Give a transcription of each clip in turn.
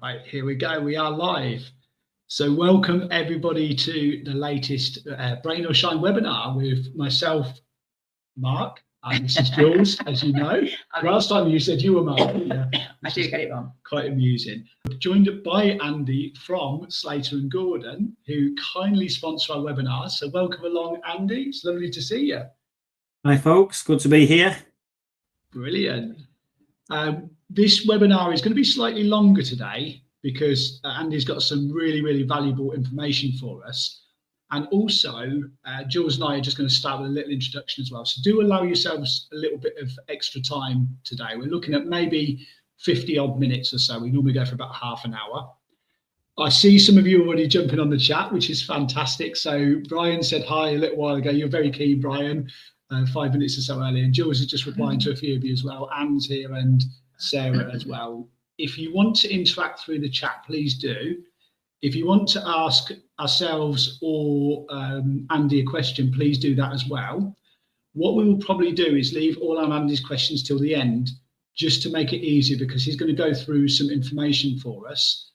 Right, here we go. We are live. So welcome everybody to the latest Brain or Shine webinar with myself, Mark, and this is Jules, as you know. Last time you said you were Mark. Yeah, I do get it wrong. Quite amusing. Joined by Andy from Slater and Gordon, who kindly sponsor our webinar. So welcome along, Andy. It's lovely to see you. Hi, folks. Good to be here. Brilliant. This webinar is going to be slightly longer today because Andy's got some really valuable information for us. And also, Jules and I are just going to start with a little introduction as well. So do allow yourselves a little bit of extra time today. We're looking at maybe 50 odd minutes or so. We normally go for about half an hour. I see some of you already jumping on the chat, which is fantastic. So Brian said hi a little while ago. You're very keen, Brian, 5 minutes or so early. And Jules is just replying to a few of you as well. Anne's here and Sarah as well. If you want to interact through the chat, please do. If you want to ask ourselves or Andy a question, please do that as well. What we will probably do is leave all our Andy's questions till the end, just to make it easier, because he's going to go through some information for us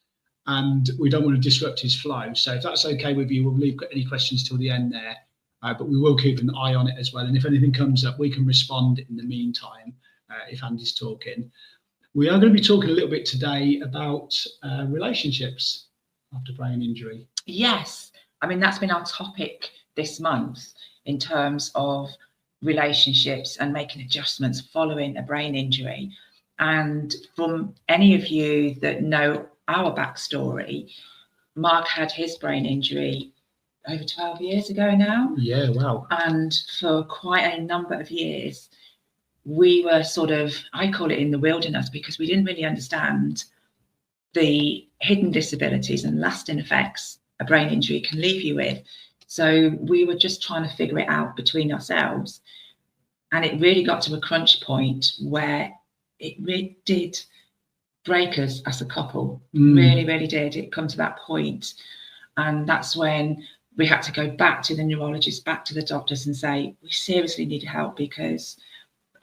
and we don't want to disrupt his flow. So if that's okay with you, we'll leave any questions till the end there, but we will keep an eye on it as well. And if anything comes up, we can respond in the meantime if Andy's talking. We are going to be talking a little bit today about relationships after brain injury. Yes, I mean, that's been our topic this month in terms of relationships and making adjustments following a brain injury. And from any of you that know our backstory, Mark had his brain injury over 12 years ago now. Yeah, wow. And for quite a number of years, we were sort of, I call it in the wilderness, because we didn't really understand the hidden disabilities and lasting effects a brain injury can leave you with. So we were just trying to figure it out between ourselves. And it really got to a crunch point where it really did break us as a couple. Really did. It come to that point. And that's when we had to go back to the neurologist, back to the doctors and say, we seriously need help because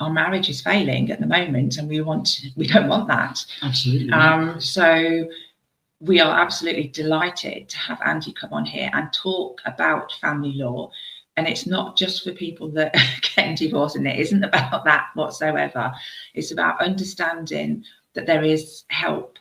our marriage is failing at the moment and we don't want that. Absolutely. So we are absolutely delighted to have Andy come on here and talk about family law. And it's not just for people that are getting divorced, and it isn't about that whatsoever. It's about understanding that there is help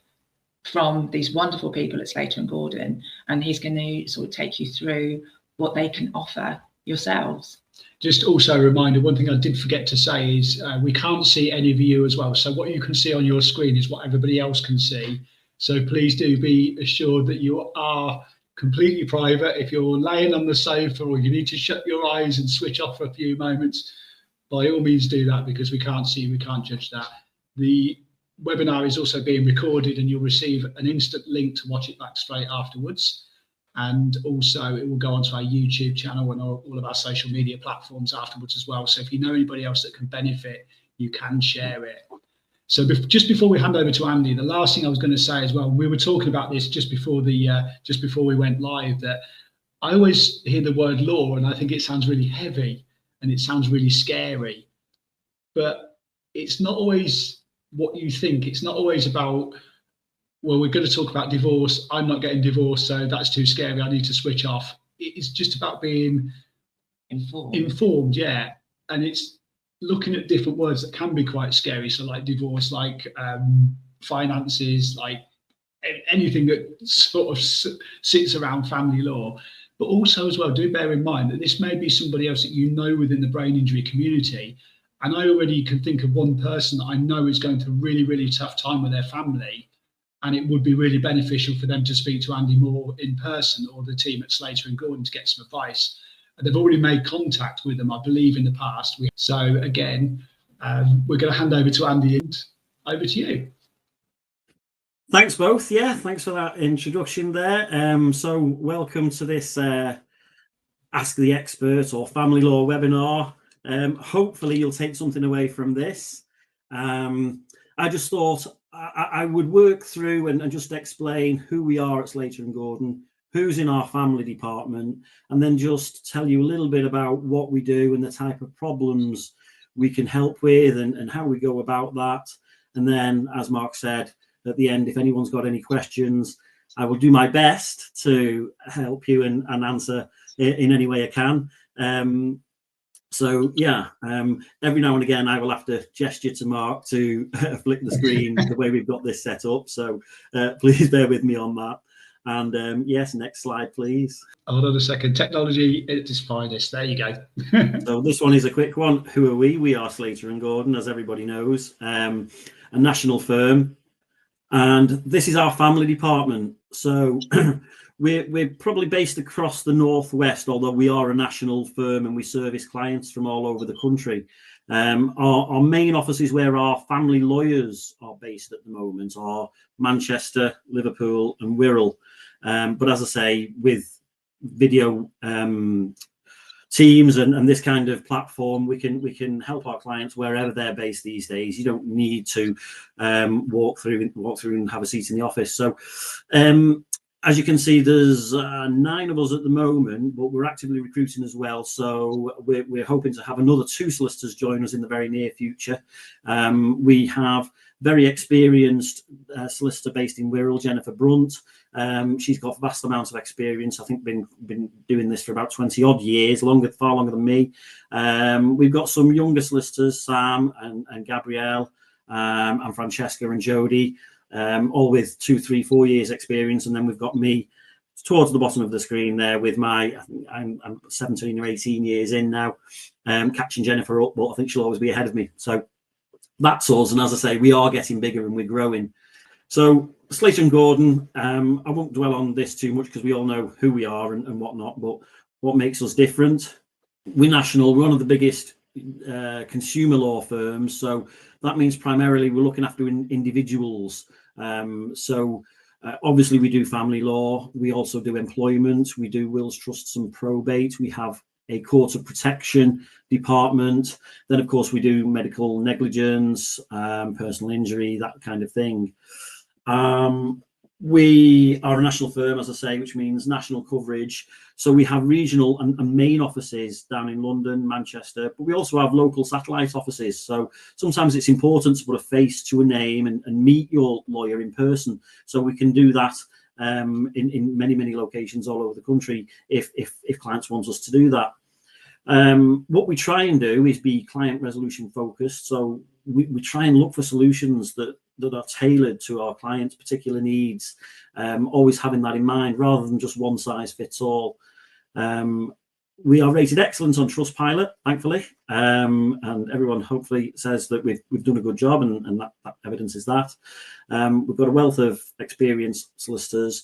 from these wonderful people at Slater and Gordon, and he's going to sort of take you through what they can offer yourselves. Just also a reminder, one thing I did forget to say is we can't see any of you as well. So what you can see on your screen is what everybody else can see. So please do be assured that you are completely private. If you're laying on the sofa or you need to shut your eyes and switch off for a few moments, by all means do that, because we can't see, we can't judge that. The webinar is also being recorded and you'll receive an instant link to watch it back straight afterwards. And also it will go onto our YouTube channel and all of our social media platforms afterwards as well. So if you know anybody else that can benefit, you can share it. So just before we hand over to Andy, the last thing I was going to say as well, we were talking about this just before we went live, that I always hear the word law and I think it sounds really heavy and it sounds really scary, but it's not always what you think. It's not always about, well, we're going to talk about divorce. I'm not getting divorced, so that's too scary. I need to switch off. It's just about being informed, yeah. And it's looking at different words that can be quite scary. So like divorce, like finances, like anything that sort of sits around family law. But also as well, do bear in mind that this may be somebody else that you know within the brain injury community. And I already can think of one person that I know is going through a really tough time with their family. And it would be really beneficial for them to speak to Andy Moore in person or the team at Slater and Gordon to get some advice. And they've already made contact with them, I believe, in the past. So again, we're going to hand over to Andy and over to you. Thanks both. Yeah, thanks for that introduction there. So welcome to this Ask the Expert or Family Law webinar. Hopefully you'll take something away from this. I just thought I would work through and just explain who we are at Slater and Gordon, who's in our family department, and then just tell you a little bit about what we do and the type of problems we can help with and how we go about that. And then, as Mark said, at the end if anyone's got any questions. I will do my best to help you and answer in any way I can. So yeah, every now and again I will have to gesture to Mark to flick the screen the way we've got this set up. So please bear with me on that. And yes, next slide, please. Hold on a second. Technology at its finest. There you go. So this one is a quick one. Who are we? We are Slater and Gordon, as everybody knows, a national firm. And this is our family department. So we're probably based across the northwest, although we are a national firm and we service clients from all over the country. Our main offices where our family lawyers are based at the moment are Manchester, Liverpool and Wirral. But as I say, with video teams and this kind of platform, we can help our clients wherever they're based these days. You don't need to walk through and have a seat in the office. So as you can see, there's 9 of us at the moment, but we're actively recruiting as well. So we're hoping to have another 2 solicitors join us in the very near future. We have very experienced solicitor based in Wirral, Jennifer Brunt. She's got vast amounts of experience. I think been doing this for about 20 odd years, far longer than me. We've got some younger solicitors, Sam and Gabrielle, and Francesca and Jodie, all with 2, 3, 4 years experience. And then we've got me towards the bottom of the screen there with I'm 17 or 18 years in now, catching Jennifer up, but I think she'll always be ahead of me. So that's us. And as I say, we are getting bigger and we're growing. So Slater and Gordon, I won't dwell on this too much because we all know who we are and whatnot, but what makes us different? We're national. We're one of the biggest consumer law firms. So that means primarily we're looking after individuals. Obviously we do family law. We also do employment. We do wills, trusts and probate. We have a court of protection department. Then, of course, we do medical negligence, personal injury, that kind of thing. We are a national firm, as I say, which means national coverage. So we have regional and main offices down in London, Manchester, but we also have local satellite offices. So sometimes it's important to put a face to a name and meet your lawyer in person. So we can do that in many locations all over the country if clients want us to do that. What we try and do is be client resolution focused. So we try and look for solutions that are tailored to our clients' particular needs, always having that in mind rather than just one size fits all. We are rated excellent on Trustpilot, thankfully, and everyone hopefully says that we've done a good job, and that evidence is that. We've got a wealth of experienced solicitors,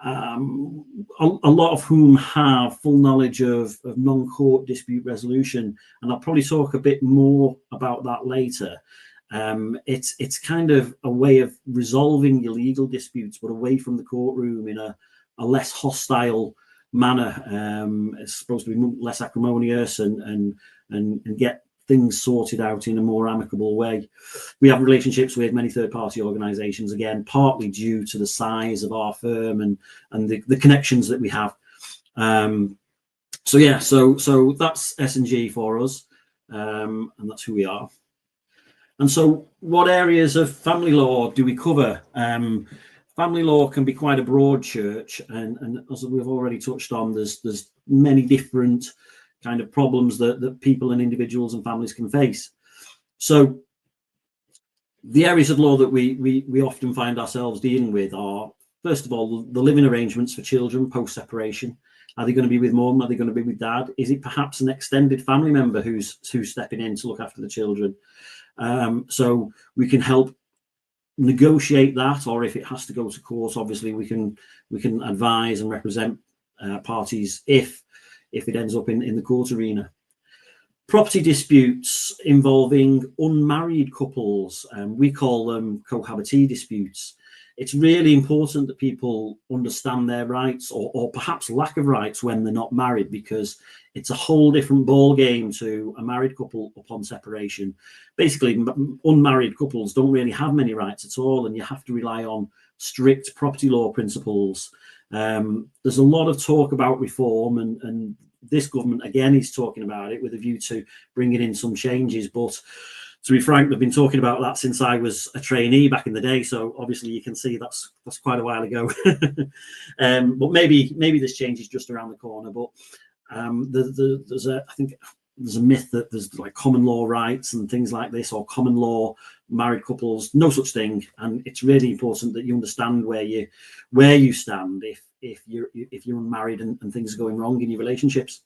a lot of whom have full knowledge of non-court dispute resolution, and I'll probably talk a bit more about that later. It's kind of a way of resolving your legal disputes, but away from the courtroom in a less hostile manner. It's supposed to be less acrimonious and get things sorted out in a more amicable way. We have relationships with many third-party organisations, again, partly due to the size of our firm and the connections that we have. So that's S&G for us, and that's who we are. And so what areas of family law do we cover? Family law can be quite a broad church, and as we've already touched on, there's many different kind of problems that people and individuals and families can face. So the areas of law that we often find ourselves dealing with are, first of all, the living arrangements for children post-separation. Are they going to be with mum? Are they going to be with dad? Is it perhaps an extended family member who's stepping in to look after the children? So we can help negotiate that, or if it has to go to court, obviously we can advise and represent parties if it ends up in the court arena. Property disputes involving unmarried couples, we call them cohabitee disputes. It's really important that people understand their rights, or perhaps lack of rights when they're not married, because it's a whole different ball game to a married couple upon separation. Basically, unmarried couples don't really have many rights at all, and you have to rely on strict property law principles. There's a lot of talk about reform, and this government again is talking about it with a view to bringing in some changes, but to be frank, I've been talking about that since I was a trainee back in the day. So obviously you can see that's quite a while ago. But maybe this change is just around the corner. But I think there's a myth that there's like common law rights and things like this, or common law married couples. No such thing. And it's really important that you understand where you stand if you're unmarried and things are going wrong in your relationships.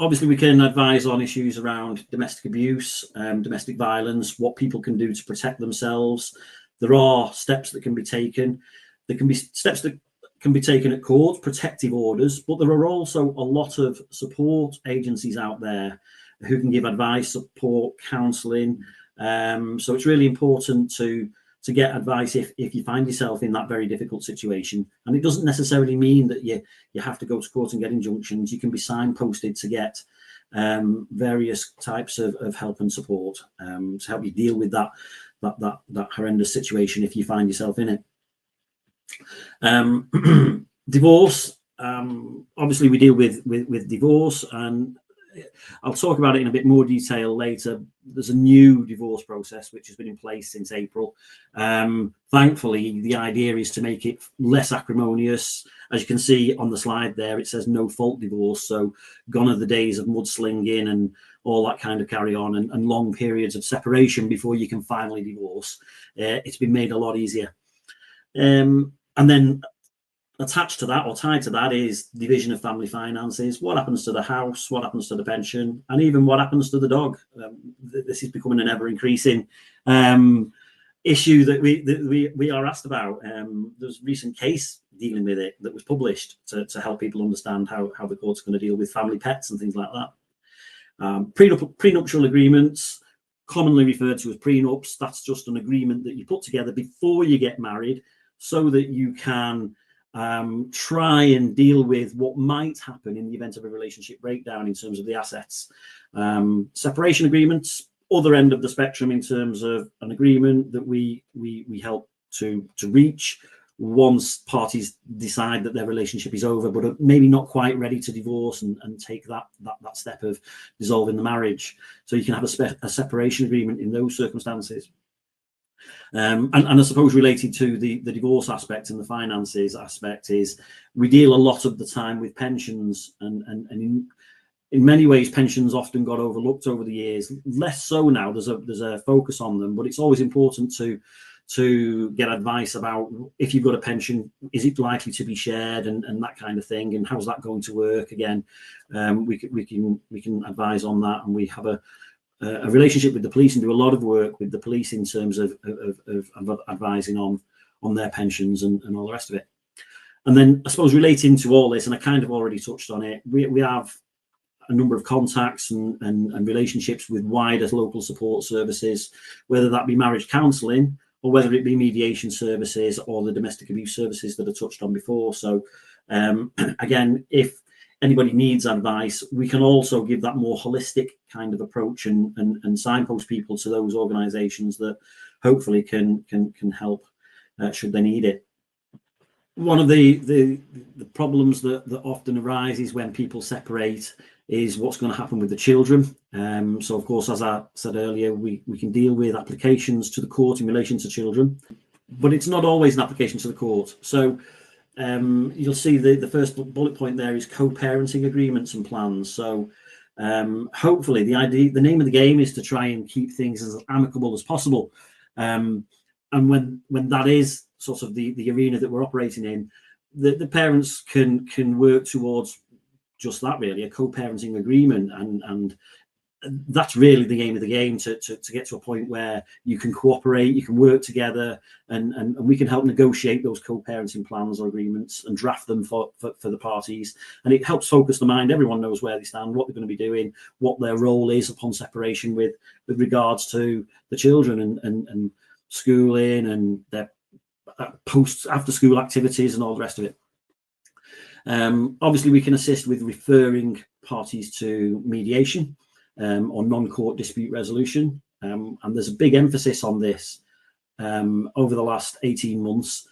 Obviously, we can advise on issues around domestic abuse, domestic violence, what people can do to protect themselves. There are steps that can be taken. There can be steps that can be taken at court, protective orders, but there are also a lot of support agencies out there who can give advice, support, counselling. So it's really important to get advice if you find yourself in that very difficult situation. And it doesn't necessarily mean that you have to go to court and get injunctions. You can be signposted to get various types of help and support to help you deal with that horrendous situation if you find yourself in it. Divorce, obviously we deal with divorce, and I'll talk about it in a bit more detail later. There's a new divorce process which has been in place since April. Thankfully, the idea is to make it less acrimonious. As you can see on the slide there, it says no fault divorce. So gone are the days of mudslinging and all that kind of carry on, and long periods of separation before you can finally divorce. It's been made a lot easier. And then attached to that, or tied to that, is division of family finances. What happens to the house? What happens to the pension? And even what happens to the dog? This is becoming an ever-increasing issue that we are asked about. There's a recent case dealing with it that was published to help people understand how the court's going to deal with family pets and things like that. Prenuptial agreements, commonly referred to as prenups. That's just an agreement that you put together before you get married so that you can try and deal with what might happen in the event of a relationship breakdown in terms of the assets. Separation agreements, other end of the spectrum in terms of an agreement that we help to reach once parties decide that their relationship is over, but are maybe not quite ready to divorce and take that step of dissolving the marriage. So you can have a separation agreement in those circumstances. And I suppose related to the divorce aspect and the finances aspect is we deal a lot of the time with pensions, and in many ways pensions often got overlooked over the years. Less so now. There's a focus on them, but it's always important to get advice about if you've got a pension, is it likely to be shared and that kind of thing, and how's that going to work? Again, we can advise on that, and we have a relationship with the police and do a lot of work with the police in terms of advising on their pensions and all the rest of it. And then I suppose relating to all this, and I kind of already touched on it, we have a number of contacts and relationships with wider local support services, whether that be marriage counselling or whether it be mediation services or the domestic abuse services that I touched on before. So again, if anybody needs advice, we can also give that more holistic kind of approach and signpost people to those organisations that hopefully can help should they need it. One of the problems that often arises when people separate is what's going to happen with the children. So of course, as I said earlier, we can deal with applications to the court in relation to children, but it's not always an application to the court. So you'll see the first bullet point there is co-parenting agreements and plans. So hopefully the name of the game is to try and keep things as amicable as possible. And when that is sort of the arena that we're operating in, the parents can work towards just that, really, a co-parenting agreement, and that's really the aim of the game, to get to a point where you can cooperate, you can work together, and we can help negotiate those co-parenting plans or agreements and draft them for the parties. And it helps focus the mind. Everyone knows where they stand, what they're going to be doing, what their role is upon separation with regards to the children and schooling and their post after school activities and all the rest of it. Obviously we can assist with referring parties to mediation or non-court dispute resolution, and there's a big emphasis on this over the last 18 months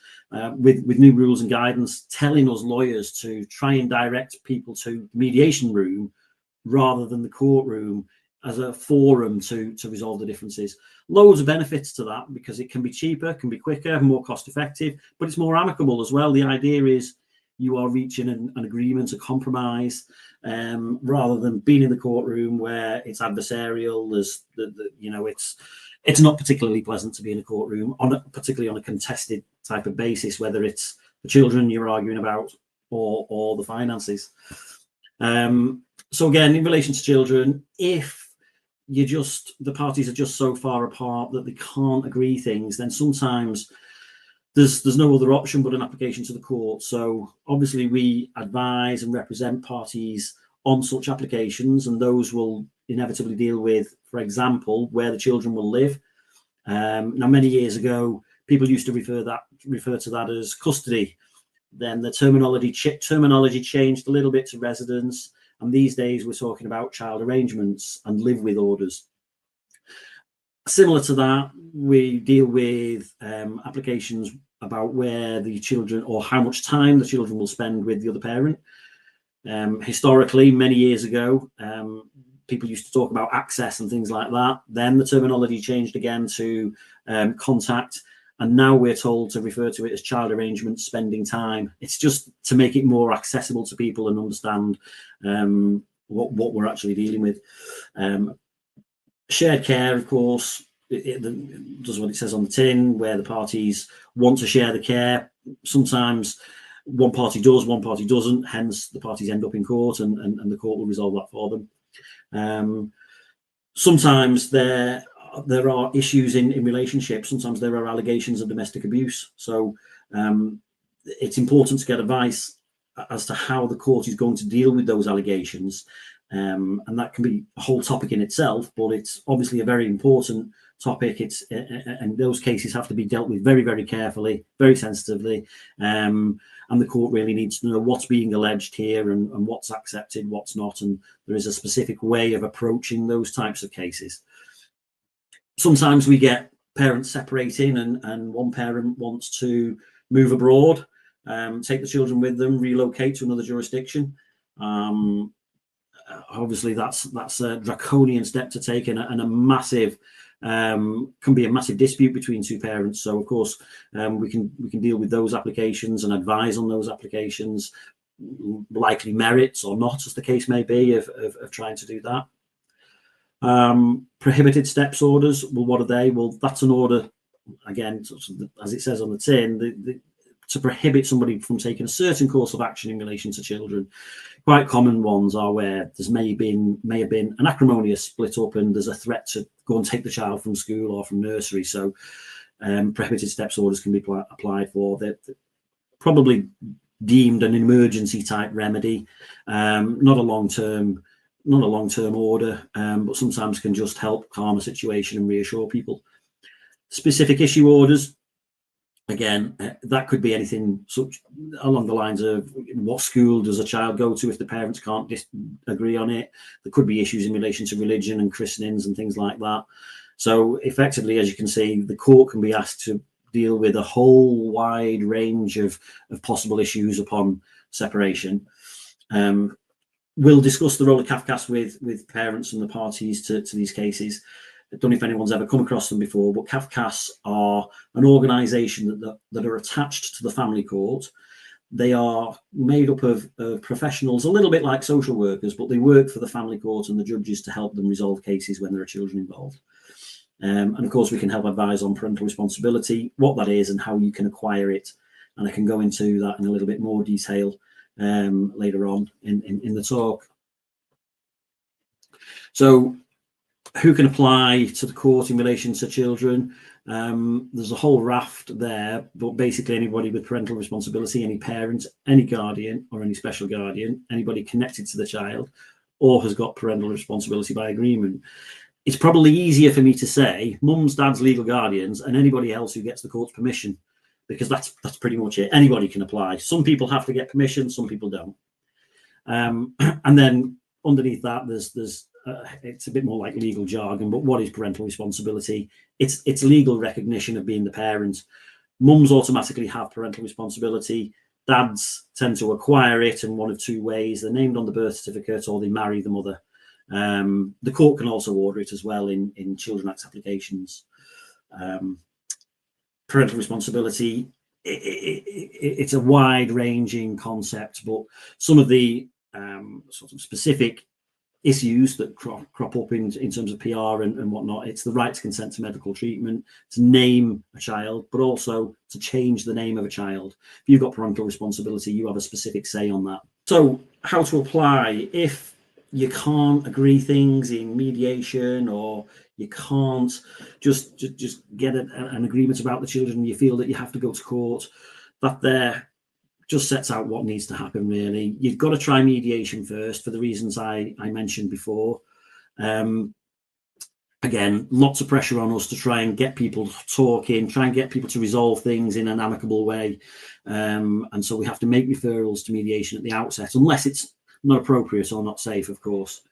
with new rules and guidance telling us lawyers to try and direct people to the mediation room rather than the courtroom a forum to resolve the differences. Loads of benefits to that, because it can be cheaper, can be quicker, more cost effective, but it's more amicable as well. The idea is you are reaching an agreement, a compromise, rather than being in the courtroom where it's adversarial. There's it's not particularly pleasant to be in a courtroom, particularly on a contested type of basis, whether it's the children you're arguing about or the finances. So again, in relation to children, if the parties are just so far apart that they can't agree things, then sometimes there's no other option but an application to the court. So obviously we advise and represent parties on such applications, and those will inevitably deal with, for example, where the children will live. Now, many years ago, people used to refer to that as custody. Then the terminology changed a little bit to residence, and these days we're talking about child arrangements and live with orders. Similar to that, we deal with applications about where the children, or how much time the children will spend with the other parent. Historically, many years ago, people used to talk about access and things like that. Then the terminology changed again to contact, and now we're told to refer to it as child arrangements, spending time. It's just to make it more accessible to people and understand what we're actually dealing with. Shared care, of course, it does what it says on the tin, where the parties want to share the care. Sometimes one party does, one party doesn't, hence the parties end up in court, and the court will resolve that for them. Sometimes there are issues in relationships. Sometimes there are allegations of domestic abuse. So it's important to get advice as to how the court is going to deal with those allegations. And that can be a whole topic in itself, but it's obviously a very important topic. And those cases have to be dealt with very, very carefully, very sensitively. And the court really needs to know what's being alleged here and what's accepted, what's not. And there is a specific way of approaching those types of cases. Sometimes we get parents separating, and one parent wants to move abroad, take the children with them, relocate to another jurisdiction. Obviously, that's a draconian step to take, and a massive can be a massive dispute between two parents. So, of course, we can deal with those applications and advise on those applications, likely merits or not, as the case may be, of trying to do that. Prohibited steps orders. Well, what are they? Well, that's an order, again, as it says on the tin, to prohibit somebody from taking a certain course of action in relation to children. Quite common ones are where there's may have been an acrimonious split up, and there's a threat to go and take the child from school or from nursery. So prohibited steps orders can be applied for. They're probably deemed an emergency type remedy, not a long-term order, but sometimes can just help calm a situation and reassure people. Specific issue orders, again, that could be anything such along the lines of what school does a child go to if the parents can't agree on it. There could be issues in relation to religion and christenings and things like that. So effectively, as you can see, the court can be asked to deal with a whole wide range of possible issues upon separation. We'll discuss the role of CAFCAS with parents and the parties to these cases. I don't know if anyone's ever come across them before, but CAFCAS are an organisation that are attached to the family court. They are made up of professionals, a little bit like social workers, but they work for the family court and the judges to help them resolve cases when there are children involved. And of course, we can help advise on parental responsibility, what that is and how you can acquire it. And I can go into that in a little bit more detail later on in the talk. So who can apply to the court in relation to children? There's a whole raft there, but basically anybody with parental responsibility, any parent, any guardian or any special guardian, anybody connected to the child or has got parental responsibility by agreement. It's probably easier for me to say mums, dads, legal guardians, and anybody else who gets the court's permission, because that's pretty much it. Anybody can apply. Some people have to get permission, some people don't. And then underneath that, there's it's a bit more like legal jargon, but what is parental responsibility? It's legal recognition of being the parent. Mums automatically have parental responsibility. Dads tend to acquire it in one of two ways. They're named on the birth certificate or they marry the mother. The court can also order it as well in Children Act applications. Parental responsibility, it's a wide-ranging concept, but some of the sort of specific issues that crop up in terms of PR and whatnot, it's the right to consent to medical treatment, to name a child, but also to change the name of a child. If you've got parental responsibility, you have a specific say on that. So how to apply if you can't agree things in mediation, or you can't just get an agreement about the children, you feel that you have to go to court, that there just sets out what needs to happen, really. You've got to try mediation first for the reasons I mentioned before. Again, lots of pressure on us to try and get people talking, try and get people to resolve things in an amicable way. And so we have to make referrals to mediation at the outset, unless it's not appropriate or not safe, of course.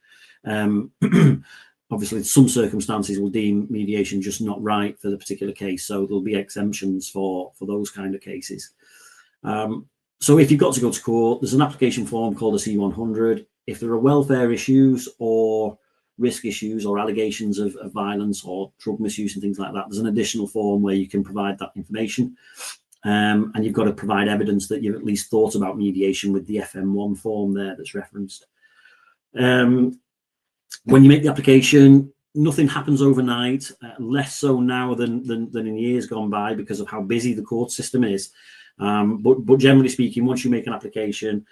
Obviously, some circumstances will deem mediation just not right for the particular case, so there'll be exemptions for those kind of cases. So if you've got to go to court, there's an application form called a C100. If there are welfare issues or risk issues or allegations of violence or drug misuse and things like that, there's an additional form where you can provide that information. And you've got to provide evidence that you've at least thought about mediation with the FM1 form there that's referenced. When you make the application, nothing happens overnight, less so now than in years gone by because of how busy the court system is. But generally speaking, once you make an application,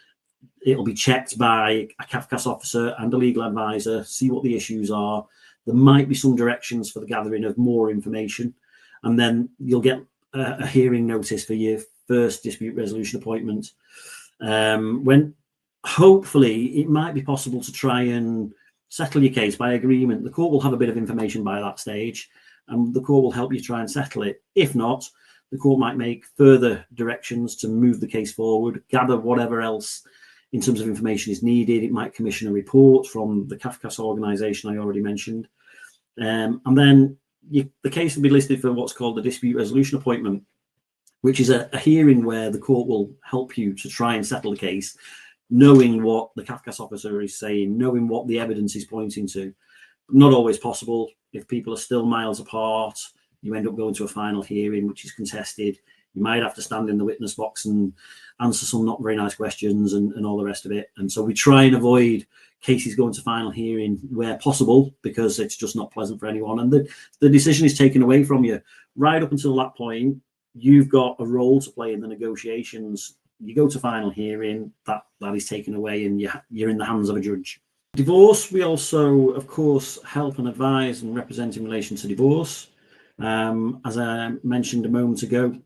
it'll be checked by a CAFCAS officer and a legal advisor, see what the issues are. There might be some directions for the gathering of more information, and then you'll get a hearing notice for your first dispute resolution appointment. When hopefully it might be possible to try and settle your case by agreement. The court will have a bit of information by that stage, and the court will help you try and settle it. If not, the court might make further directions to move the case forward, gather whatever else in terms of information is needed. It might commission a report from the CAFCAS organisation I already mentioned. And then the case will be listed for what's called the dispute resolution appointment, which is a hearing where the court will help you to try and settle the case, knowing what the CAFCAS officer is saying, knowing what the evidence is pointing to. Not always possible. If people are still miles apart, you end up going to a final hearing, which is contested. You might have to stand in the witness box and answer some not very nice questions and all the rest of it. And so we try and avoid cases going to final hearing where possible, because it's just not pleasant for anyone. And the decision is taken away from you. Right up until that point, you've got a role to play in the negotiations. You go to final hearing, that is taken away, and you're in the hands of a judge. Divorce, we also, of course, help and advise and represent in relation to divorce. As I mentioned a moment ago,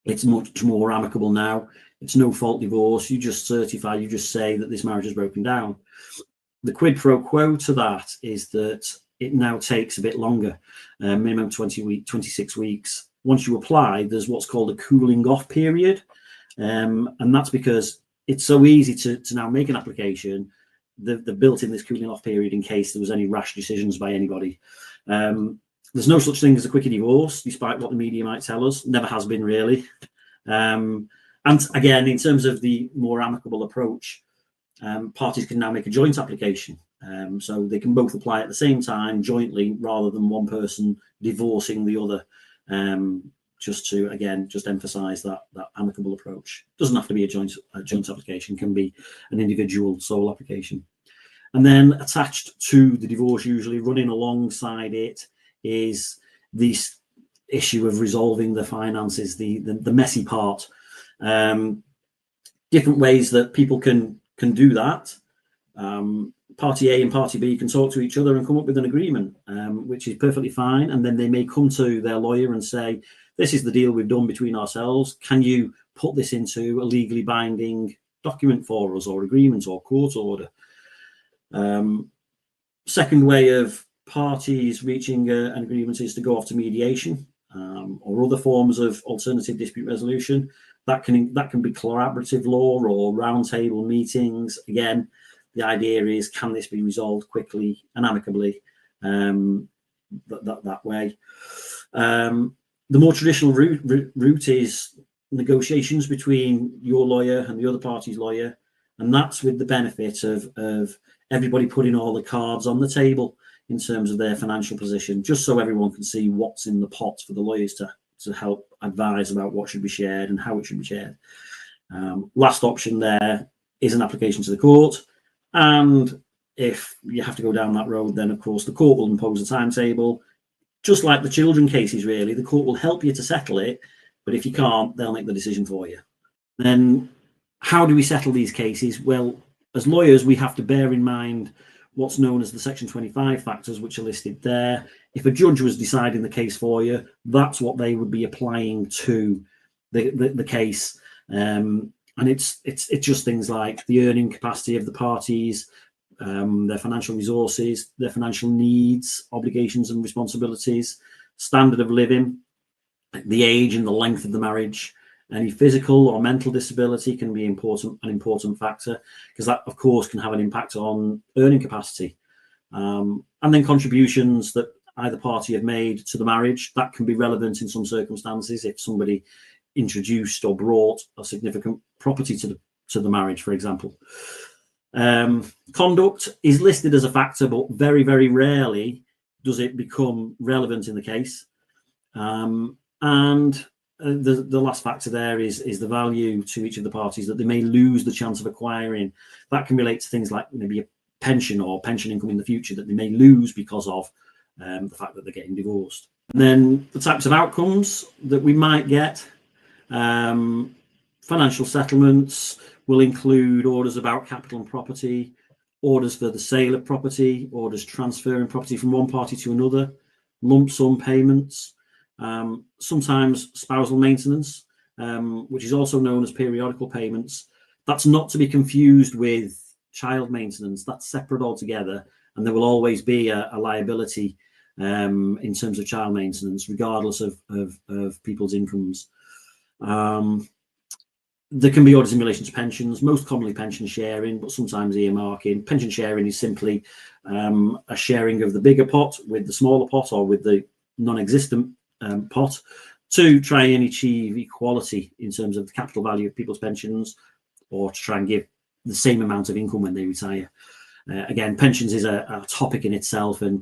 it's much more amicable now. It's no fault divorce. You just certify, you just say that this marriage has broken down. The quid pro quo to that is that it now takes a bit longer, minimum 26 weeks. Once you apply, there's what's called a cooling off period. And that's because it's so easy to now make an application. They've built in this cooling off period in case there was any rash decisions by anybody. There's no such thing as a quickie divorce, despite what the media might tell us. Never has been, really. And again, in terms of the more amicable approach, parties can now make a joint application. So they can both apply at the same time jointly, rather than one person divorcing the other. Just to, again, just emphasize that amicable approach. Doesn't have to be a joint application, can be an individual sole application. And then attached to the divorce, usually running alongside it, is this issue of resolving the finances, the messy part. Different ways that people can do that. Party A and Party B can talk to each other and come up with an agreement, which is perfectly fine. And then they may come to their lawyer and say, this is the deal we've done between ourselves. Can you put this into a legally binding document for us, or agreement, or court order? Second way of parties reaching an agreement is to go off to mediation, or other forms of alternative dispute resolution. That can be collaborative law or roundtable meetings. Again, the idea is, can this be resolved quickly and amicably that way? The more traditional route is negotiations between your lawyer and the other party's lawyer, and that's with the benefit of everybody putting all the cards on the table in terms of their financial position, just so everyone can see what's in the pot for the lawyers to help advise about what should be shared and how it should be shared. Last option there is an application to the court, and if you have to go down that road, then of course the court will impose a timetable, just like the children cases. Really, the court will help you to settle it, but if you can't, they'll make the decision for you. Then how do we settle these cases? Well, as lawyers, we have to bear in mind what's known as the Section 25 factors, which are listed there. If a judge was deciding the case for you, that's what they would be applying to the case. And it's just things like the earning capacity of the parties, their financial resources, their financial needs, obligations and responsibilities, standard of living, the age and the length of the marriage. Any physical or mental disability can be an important factor, because that, of course, can have an impact on earning capacity. And then contributions that either party have made to the marriage, that can be relevant in some circumstances if somebody introduced or brought a significant property to the marriage, for example. Conduct is listed as a factor, but very, very rarely does it become relevant in the case. And the last factor there is the value to each of the parties that they may lose the chance of acquiring. That can relate to things like maybe a pension or pension income in the future that they may lose because of the fact that they're getting divorced. And then the types of outcomes that we might get. Financial settlements will include orders about capital and property, orders for the sale of property, orders transferring property from one party to another, lump sum payments, sometimes spousal maintenance, which is also known as periodical payments. That's not to be confused with child maintenance. That's separate altogether, and there will always be a liability in terms of child maintenance, regardless of people's incomes. There can be orders in relation to pensions, most commonly pension sharing, but sometimes earmarking. Pension sharing is simply a sharing of the bigger pot with the smaller pot, or with the non-existent pot, to try and achieve equality in terms of the capital value of people's pensions, or to try and give the same amount of income when they retire. Again, pensions is a topic in itself, and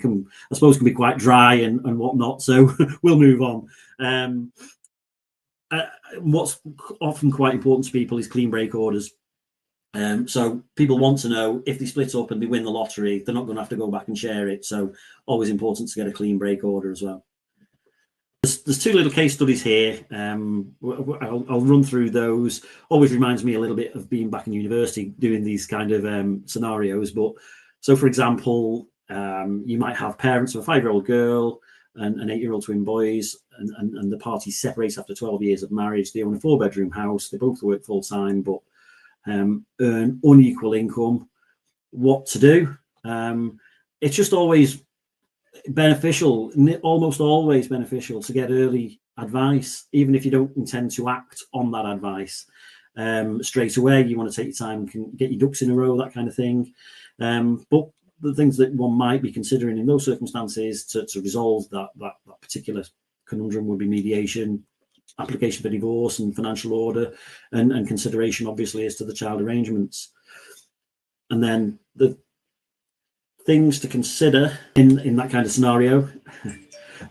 I suppose can be quite dry and whatnot, so we'll move on. What's often quite important to people is clean break orders. So people want to know, if they split up and they win the lottery, they're not going to have to go back and share it. So always important to get a clean break order as well. There's two little case studies here. I'll run through those. Always reminds me a little bit of being back in university doing these kind of scenarios. But so, for example, you might have parents of a 5-year-old girl and an 8-year-old twin boys, and the parties separate after 12 years of marriage. They own a 4-bedroom house. They both work full time, but earn unequal income. What to do? It's just always beneficial, almost always beneficial, to get early advice, even if you don't intend to act on that advice straight away. You want to take your time, can get your ducks in a row, that kind of thing. But the things that one might be considering in those circumstances to resolve that particular conundrum would be mediation, application for divorce and financial order, and consideration obviously as to the child arrangements. And then the things to consider in that kind of scenario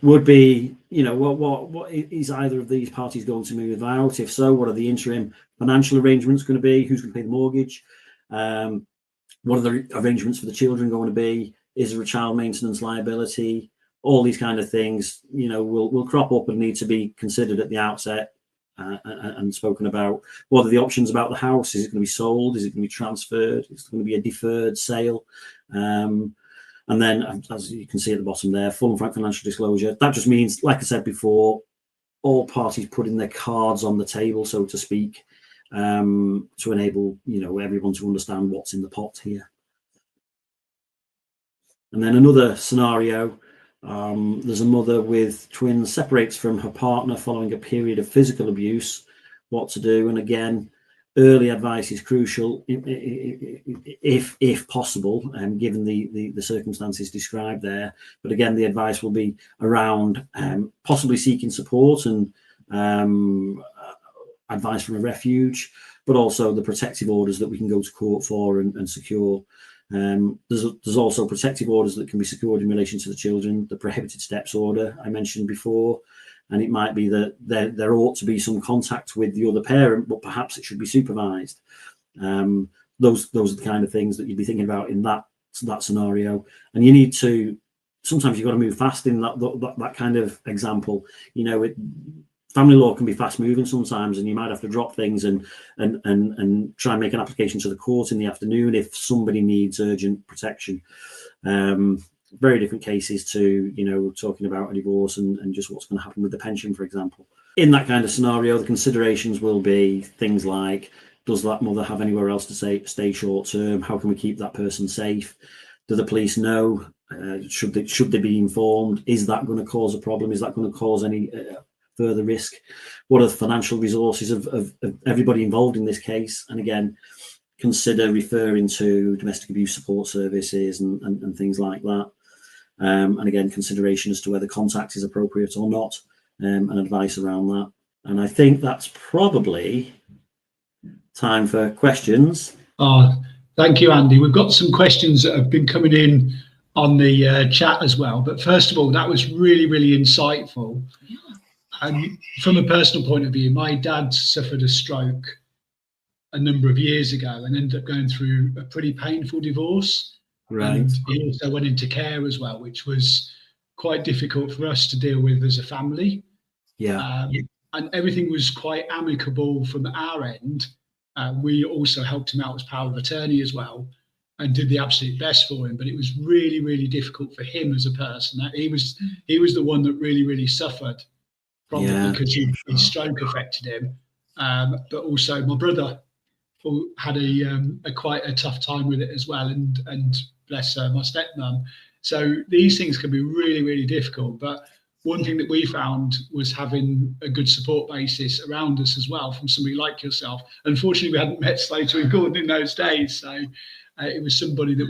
would be, what is either of these parties going to move out? If so, what are the interim financial arrangements going to be? Who's going to pay the mortgage? What are the arrangements for the children going to be? Is there a child maintenance liability? All these kind of things, will crop up and need to be considered at the outset and spoken about. What are the options about the house? Is it going to be sold? Is it going to be transferred? Is it going to be a deferred sale? And then, as you can see at the bottom there, full and frank financial disclosure. That just means, like I said before, all parties putting their cards on the table, so to speak, to enable everyone to understand what's in the pot here. And then another scenario, there's a mother with twins, separates from her partner following a period of physical abuse. What to do? And again, early advice is crucial if possible, given the circumstances described there. But again, the advice will be around possibly seeking support and advice from a refuge, but also the protective orders that we can go to court for and secure. There's also protective orders that can be secured in relation to the children, the prohibited steps order I mentioned before, and it might be that there ought to be some contact with the other parent, but perhaps it should be supervised. Those are the kind of things that you'd be thinking about in that scenario, and you need to. Sometimes you've got to move fast in that kind of example. You know, family law can be fast moving sometimes, and you might have to drop things and try and make an application to the court in the afternoon if somebody needs urgent protection. Very different cases to, you know, talking about a divorce and just what's going to happen with the pension, for example. In that kind of scenario, the considerations will be things like, does that mother have anywhere else to stay short term? How can we keep that person safe? Do the police know? Should they be informed? Is that going to cause a problem? Is that going to cause any further risk? What are the financial resources of everybody involved in this case? And again, consider referring to domestic abuse support services and things like that. And again, consideration as to whether contact is appropriate or not, and advice around that. And I think that's probably time for questions. Thank you, Andy. We've got some questions that have been coming in on the chat as well. But first of all, that was really, really insightful. Yeah. And from a personal point of view, my dad suffered a stroke a number of years ago and ended up going through a pretty painful divorce. Right. And he also went into care as well, which was quite difficult for us to deal with as a family. Yeah. And everything was quite amicable from our end. We also helped him out as power of attorney as well, and did the absolute best for him. But it was really, really difficult for him as a person. He was the one that really, really suffered from it because his stroke affected him. But also my brother had a quite a tough time with it as well, and bless her, my stepmom. So these things can be really, really difficult. But one thing that we found was having a good support basis around us as well from somebody like yourself. Unfortunately, we hadn't met Slater and Gordon in those days, so it was somebody that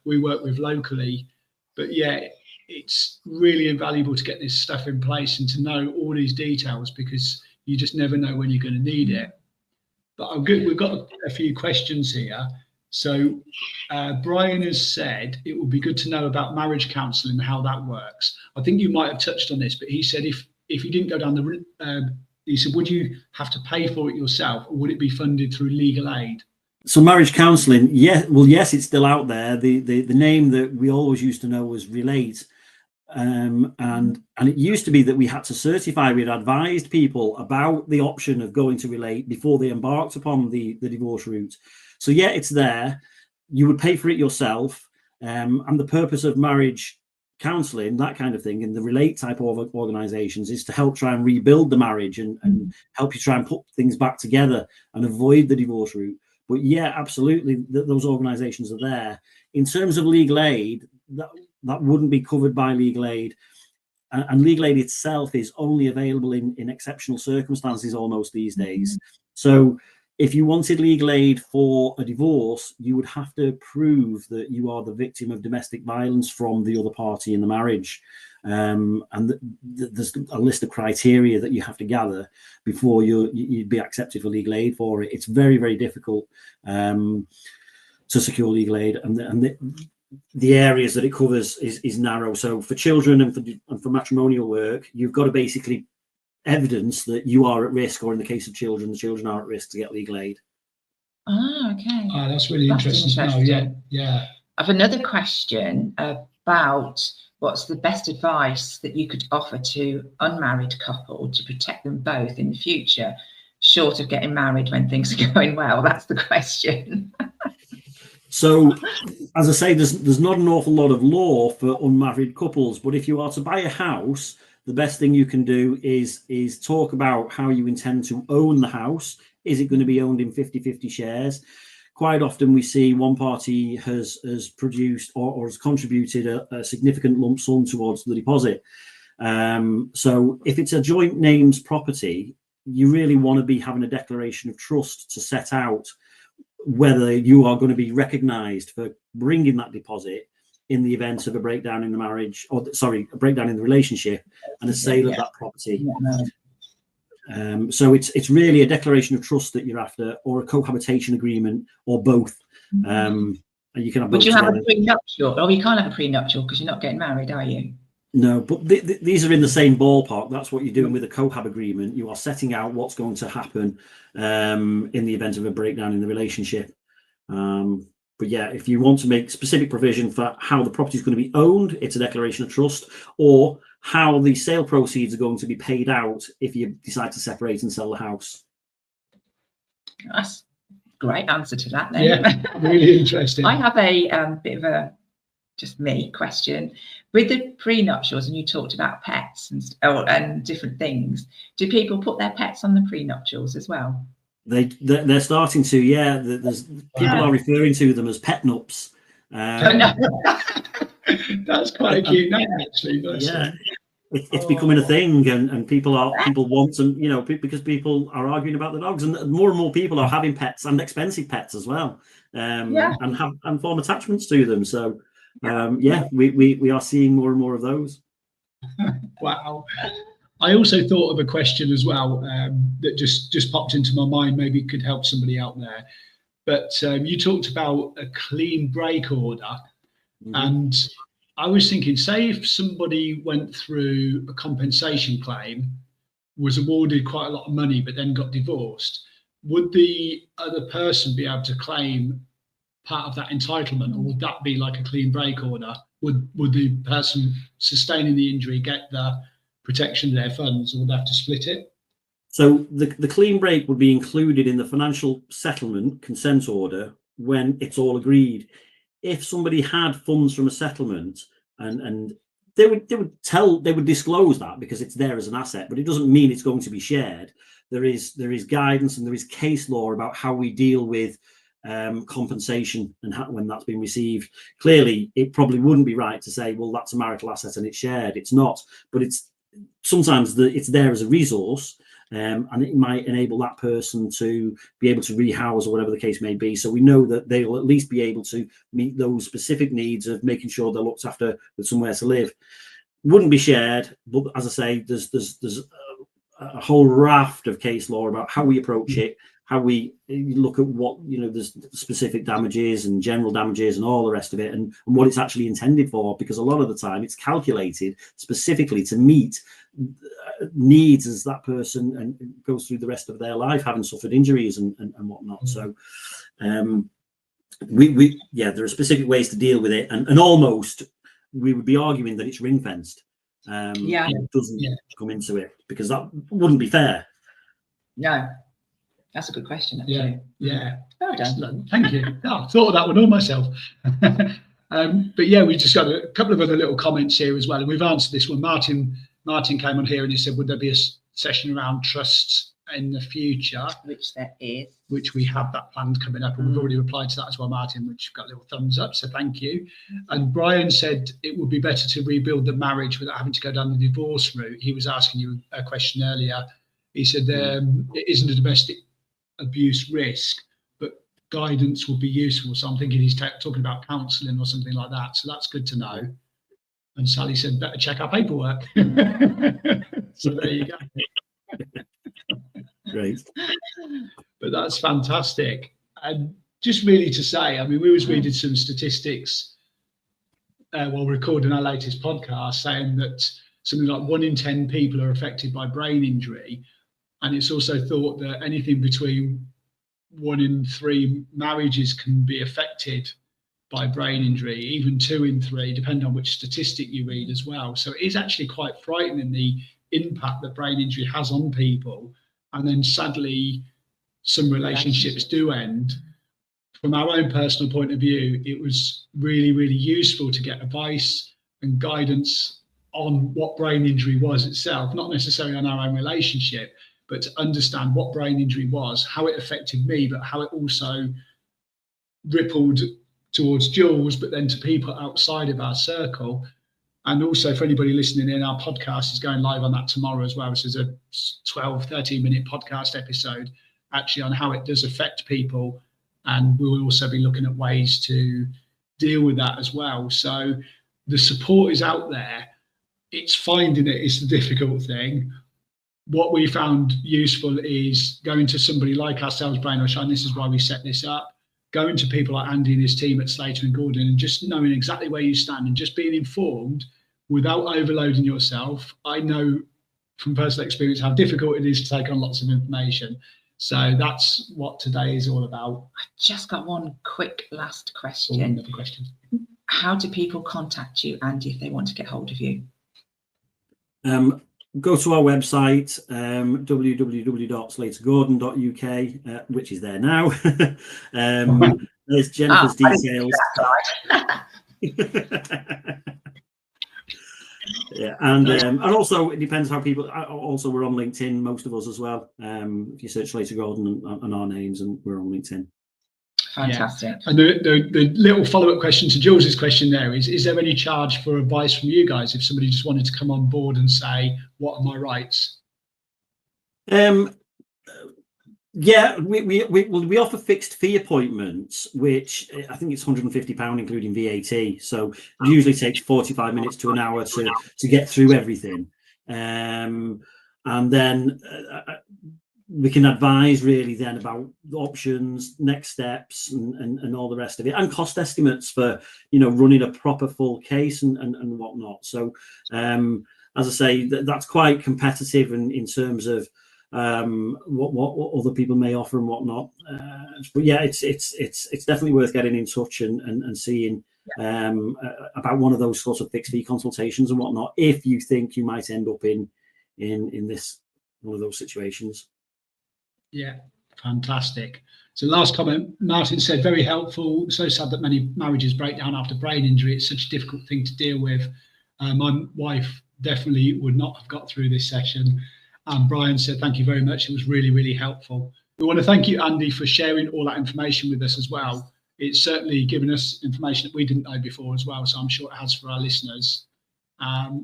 we work with locally. But yeah, it's really invaluable to get this stuff in place and to know all these details, because you just never know when you're going to need it. But we've got a few questions here. So Brian has said it would be good to know about marriage counselling and how that works. I think you might have touched on this, but he said if you didn't go down he said, would you have to pay for it yourself, or would it be funded through legal aid? So marriage counselling, yes, it's still out there. The name that we always used to know was Relate. And it used to be that we had to certify, we had advised people about the option of going to Relate before they embarked upon the divorce route. So yeah, it's there. You would pay for it yourself. And the purpose of marriage counselling, that kind of thing, in the Relate type of organisations, is to help try and rebuild the marriage and help you try and put things back together and avoid the divorce route. But yeah, absolutely, those organisations are there. In terms of legal aid, that wouldn't be covered by legal aid. And legal aid itself is only available in exceptional circumstances almost these days. So if you wanted legal aid for a divorce, you would have to prove that you are the victim of domestic violence from the other party in the marriage. And there's a list of criteria that you have to gather before you'd be accepted for legal aid for it. It's very, very difficult to secure legal aid, and the areas that it covers is narrow. So for children and for matrimonial work, you've got to basically evidence that you are at risk, or in the case of children, the children are at risk to get legal aid. Okay. That's really interesting to know. Yeah. I have another question about what's the best advice that you could offer to unmarried couple to protect them both in the future, short of getting married when things are going well? That's the question. So, as I say, there's not an awful lot of law for unmarried couples, but if you are to buy a house, the best thing you can do is talk about how you intend to own the house. Is it going to be owned in 50-50 shares? Quite often we see one party has produced or has contributed a significant lump sum towards the deposit. So if it's a joint names property, you really want to be having a declaration of trust to set out whether you are going to be recognised for bringing that deposit in the event of a breakdown in the marriage, or sorry, a breakdown in the relationship and a sale of that property. So it's really a declaration of trust that you're after, or a cohabitation agreement, or both. And and you can have. Would you have together. a prenuptial? Oh, you can't have a prenuptial because you're not getting married, are you? No, but these are in the same ballpark. That's what you're doing with a cohab agreement. You are setting out what's going to happen in the event of a breakdown in the relationship. But yeah, if you want to make specific provision for how the property is going to be owned, it's a declaration of trust, or how the sale proceeds are going to be paid out if you decide to separate and sell the house. That's a great answer to that then. Yeah, really interesting. I have a bit of a just me question. With the prenuptials, and you talked about pets and different things, do people put their pets on the prenuptials as well? They're starting to, yeah. There's people are referring to them as pet nups. That's quite a cute name, actually. Yeah, it's becoming a thing, and people want them, you know, because people are arguing about the dogs, and more people are having pets, and expensive pets as well, and form attachments to them. So we are seeing more and more of those. Wow. I also thought of a question as well that just popped into my mind. Maybe it could help somebody out there. But you talked about a clean break order, and I was thinking, say if somebody went through a compensation claim, was awarded quite a lot of money, but then got divorced, would the other person be able to claim part of that entitlement, or would that be like a clean break order? Would the person sustaining the injury get the protection of their funds, or would they have to split it? So the clean break would be included in the financial settlement consent order when it's all agreed. If somebody had funds from a settlement, and they would disclose that because it's there as an asset, but it doesn't mean it's going to be shared. There is guidance and there is case law about how we deal with compensation and when that's been received. Clearly, it probably wouldn't be right to say, well, that's a marital asset and it's shared. It's not, but it's sometimes it's there as a resource, and it might enable that person to be able to rehouse or whatever the case may be. So we know that they will at least be able to meet those specific needs of making sure they're looked after with somewhere to live. Wouldn't be shared, but as I say, there's a whole raft of case law about how we approach it, how we look at what, you know, there's specific damages and general damages and all the rest of it, and what it's actually intended for, because a lot of the time it's calculated specifically to meet needs as that person and goes through the rest of their life having suffered injuries and whatnot. So there are specific ways to deal with it, and almost we would be arguing that it's ring fenced. It doesn't come into it, because that wouldn't be fair. No, that's a good question, actually. Yeah. Well done. Excellent. Thank you. I thought of that one all myself. But yeah, we just got a couple of other little comments here as well, and we've answered this one. Martin came on here and he said, would there be a session around trusts in the future? Which there is. Which we have that planned coming up, and we've already replied to that as well, Martin, which got a little thumbs up, so thank you. And Brian said it would be better to rebuild the marriage without having to go down the divorce route. He was asking you a question earlier. He said it isn't a domestic abuse risk, but guidance would be useful. So I'm thinking he's talking about counselling or something like that. So that's good to know. And Sally said, better check our paperwork. So there you go. Great. But that's fantastic. And just really to say, I mean, we was reading some statistics while recording our latest podcast, saying that something like 1 in 10 people are affected by brain injury. And it's also thought that anything between 1 in 3 marriages can be affected by brain injury, even 2 in 3, depending on which statistic you read as well. So it is actually quite frightening, the impact that brain injury has on people. And then sadly, some relationships do end. From our own personal point of view, it was really, really useful to get advice and guidance on what brain injury was itself, not necessarily on our own relationship, but to understand what brain injury was, how it affected me, but how it also rippled towards Jules, but then to people outside of our circle. And also for anybody listening in, our podcast is going live on that tomorrow as well. This is a 13 minute podcast episode actually on how it does affect people. And we will also be looking at ways to deal with that as well. So the support is out there. It's finding it is the difficult thing. What we found useful is going to somebody like ourselves, Brain or Shine. This is why we set this up. going to people like Andy and his team at Slater and Gordon and just knowing exactly where you stand and just being informed without overloading yourself. I know from personal experience how difficult it is to take on lots of information. So that's what today is all about. I just got one quick last question. Another question. How do people contact you, Andy, if they want to get hold of you? Go to our website, www.slatergordon.uk, which is there now. There's Jennifer's details. Yeah, and also it depends how people. Also, we're on LinkedIn, most of us as well. If you search Slater Gordon and our names, and we're on LinkedIn. Fantastic. Yeah. And the little follow-up question to Jules's question there is there any charge for advice from you guys if somebody just wanted to come on board and say, what are my rights? Yeah, we offer fixed fee appointments, which I think it's £150 including VAT. So it usually takes 45 minutes to an hour to get through everything. And then we can advise really then about options, next steps, and all the rest of it, and cost estimates for running a proper full case and whatnot. So as I say, that's quite competitive in terms of what other people may offer and whatnot. But yeah, it's definitely worth getting in touch and seeing about one of those sorts of fixed fee consultations and whatnot if you think you might end up in this one of those situations. Yeah, fantastic. So last comment, Martin said, very helpful. So sad that many marriages break down after brain injury. It's such a difficult thing to deal with. My wife definitely would not have got through this session. And Brian said, thank you very much. It was really, really helpful. We want to thank you, Andy, for sharing all that information with us as well. It's certainly given us information that we didn't know before as well. So I'm sure it has for our listeners.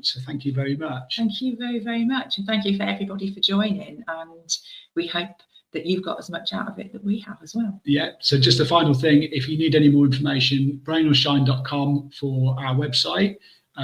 So thank you very much. Thank you very, very much. And thank you for everybody for joining. And we hope that you've got as much out of it that we have as well. Yeah, so just a final thing, if you need any more information, brainwillshine.com for our website.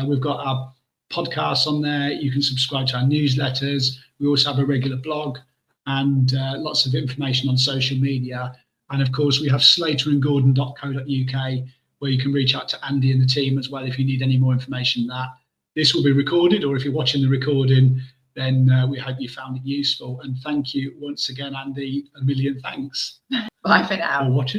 We've got our podcasts on there. You can subscribe to our newsletters. We also have a regular blog and lots of information on social media. And of course, we have slaterandgordon.co.uk where you can reach out to Andy and the team as well if you need any more information on that. This will be recorded, or if you're watching the recording, then we hope you found it useful. And thank you once again, Andy. A million thanks. Bye for now. For watching.